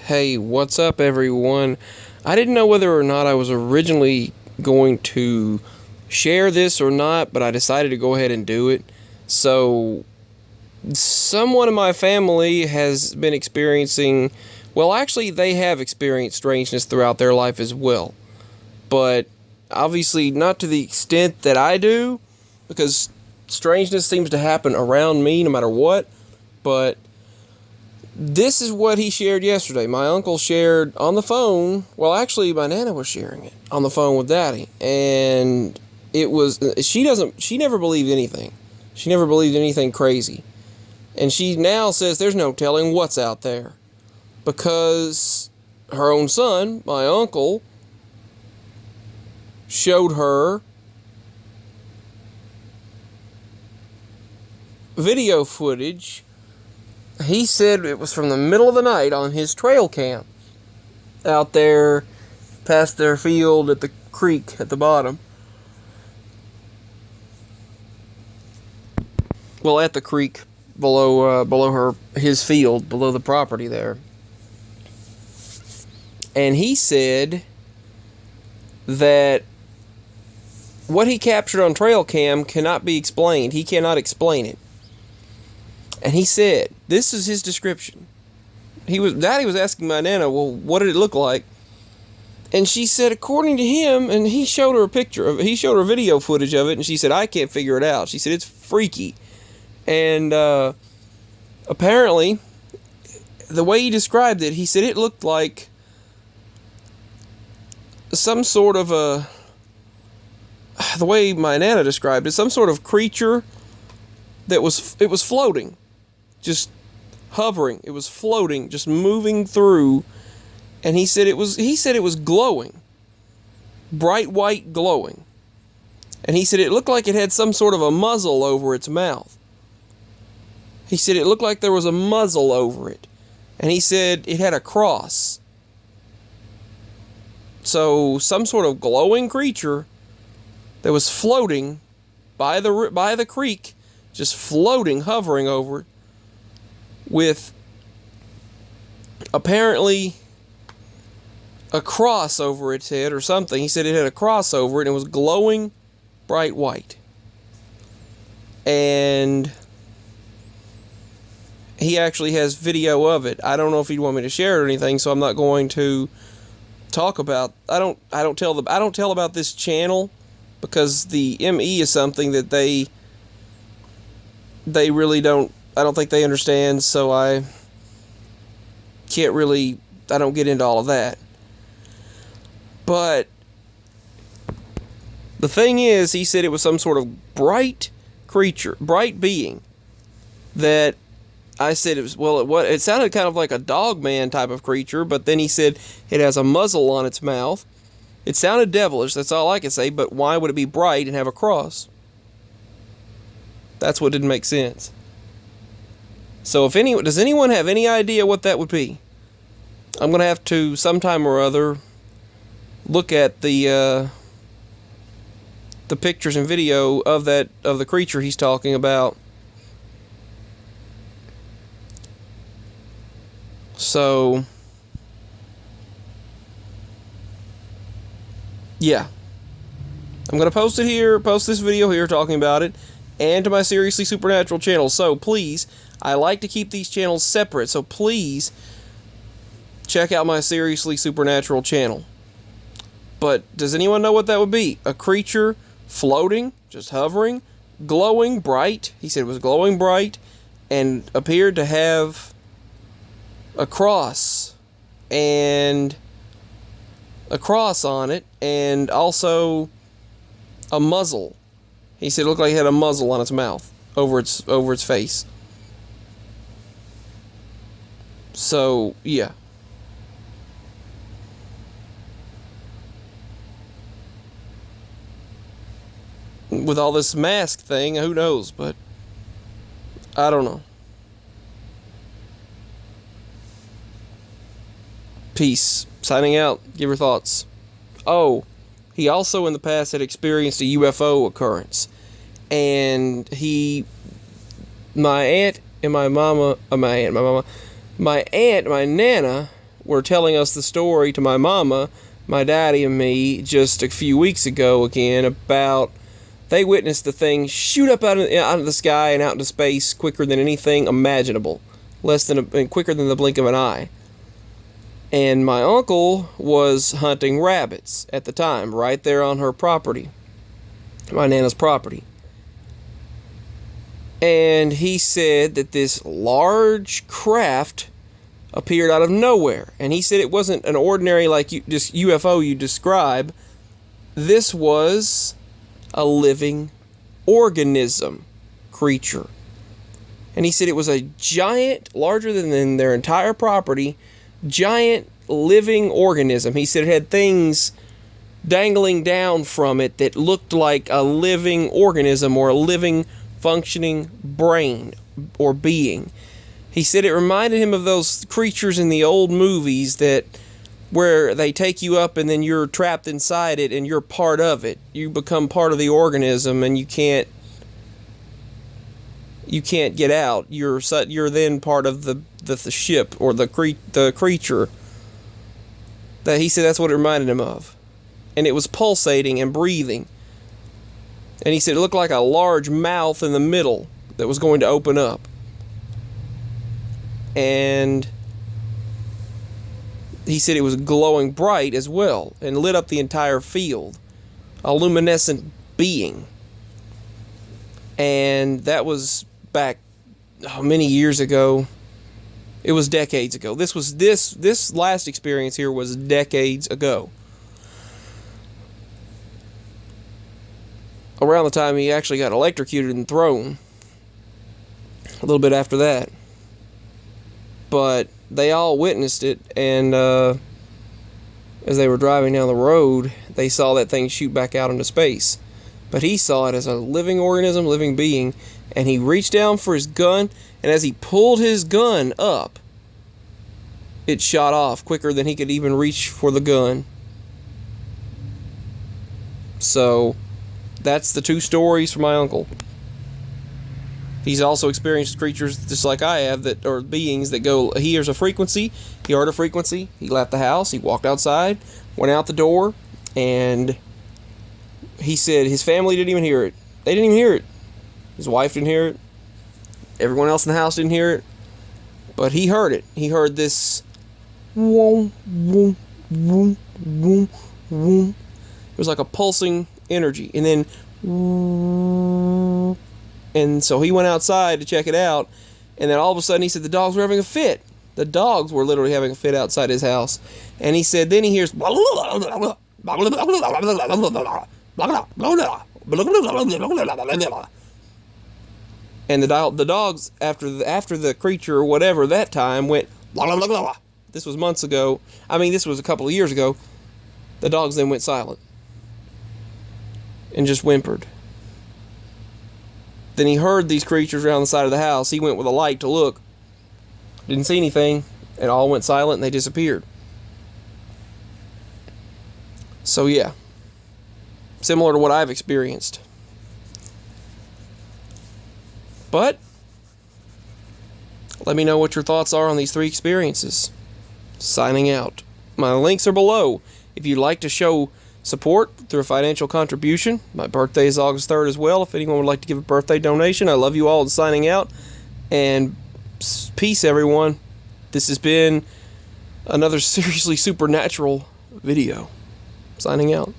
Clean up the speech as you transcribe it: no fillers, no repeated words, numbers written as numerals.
Hey, what's up, everyone? I didn't know whether or not I was originally going to share this or not, but I decided to go ahead and do it. So, someone in my family has been experiencing, well, actually, they have experienced strangeness throughout their life as well. But obviously, not to the extent that I do, because strangeness seems to happen around me no matter what. But this is what he shared yesterday. My uncle shared on the phone. Well, actually, my Nana was sharing it on the phone with Daddy, and it was she never believed anything. She never believed anything crazy, and she now says there's no telling what's out there, because her own son, my uncle, showed her video footage. He said it was from the middle of the night on his trail cam out there past their field at the creek at the bottom. Well, at the creek below his field, below the property there. And he said that what he captured on trail cam cannot be explained. He cannot explain it. And he said, this is his description. Daddy was asking my Nana, well, what did it look like? And she said, according to him, and he showed her a video footage of it, and she said, I can't figure it out. She said, it's freaky. And apparently, the way he described it, he said it looked like some sort of the way my Nana described it, some sort of creature that was floating. Just hovering. It was floating, just moving through. And he said it was glowing. Bright white glowing. And he said it looked like it had some sort of a muzzle over its mouth. He said it looked like there was a muzzle over it. And he said it had a cross. So some sort of glowing creature that was floating by the creek, just floating, hovering over it, with apparently a cross over its head or something. He said it had a cross over it and it was glowing bright white. And he actually has video of it. I don't know if he'd want me to share it or anything, so I'm not going to talk about. I don't tell about this channel, because the ME is something that they really don't. I don't think they understand, so I don't get into all of that. But the thing is, he said it was some sort of bright creature, bright being, that I said it was, it sounded kind of like a dogman type of creature, but then he said it has a muzzle on its mouth. It sounded devilish, that's all I can say, but why would it be bright and have a cross? That's what didn't make sense. So does anyone have any idea what that would be? I'm going to have to, sometime or other, look at the pictures and video of the creature he's talking about. So, yeah. I'm going to post this video here talking about it, and to my Seriously Supernatural channel. So, please, I like to keep these channels separate, so please check out my Seriously Supernatural channel. But does anyone know what that would be? A creature floating, just hovering, glowing bright. He said it was glowing bright and appeared to have a cross on it, and also a muzzle. He said it looked like it had a muzzle on its mouth over its face. So, yeah. With all this mask thing, who knows, but I don't know. Peace. Signing out. Give your thoughts. Oh, he also in the past had experienced a UFO occurrence. And my aunt, my Nana, were telling us the story to my mama, my daddy, and me just a few weeks ago again about they witnessed the thing shoot up out of the sky and out into space quicker than anything imaginable, quicker than the blink of an eye. And my uncle was hunting rabbits at the time, right there on her property, my Nana's property. And he said that this large craft appeared out of nowhere. And he said it wasn't an ordinary, just UFO you describe. This was a living organism creature. And he said it was a giant, larger than their entire property, giant living organism. He said it had things dangling down from it that looked like a living organism or a living functioning brain or being. He said it reminded him of those creatures in the old movies where they take you up and then you're trapped inside it and you're part of it. You become part of the organism and you can't get out. You're then part of the ship or the creature. That he said that's what it reminded him of. And it was pulsating and breathing. And he said it looked like a large mouth in the middle that was going to open up. And he said it was glowing bright as well and lit up the entire field. A luminescent being. And that was back many years ago. It was decades ago. This last experience here was decades ago. Around the time he actually got electrocuted and thrown. A little bit after that. But they all witnessed it, and as they were driving down the road, they saw that thing shoot back out into space. But he saw it as a living organism, living being, and he reached down for his gun, and as he pulled his gun up, it shot off quicker than he could even reach for the gun. So, that's the two stories from my uncle. He's also experienced creatures just like I have, or beings that go, he hears a frequency, he heard a frequency, he left the house, he walked outside, went out the door, and he said his family didn't even hear it. They didn't even hear it. His wife didn't hear it. Everyone else in the house didn't hear it. But he heard it. He heard this woom, woom, woom, woom, woom. It was like a pulsing energy. And then and so he went outside to check it out, and then all of a sudden he said the dogs were having a fit. The dogs were literally having a fit outside his house. And he said then he hears and the dogs after the creature or whatever that time went. This was months ago. I mean, this was a couple of years ago. The dogs then went silent and just whimpered. Then he heard these creatures around the side of the house. He went with a light to look. Didn't see anything. It all went silent and they disappeared. So yeah. Similar to what I've experienced. But let me know what your thoughts are on these three experiences. Signing out. My links are below. If you'd like to show support through a financial contribution, my birthday is August 3rd as well. If anyone would like to give a birthday donation, I love you all, and signing out. And peace, everyone. This has been another seriously supernatural video. Signing out.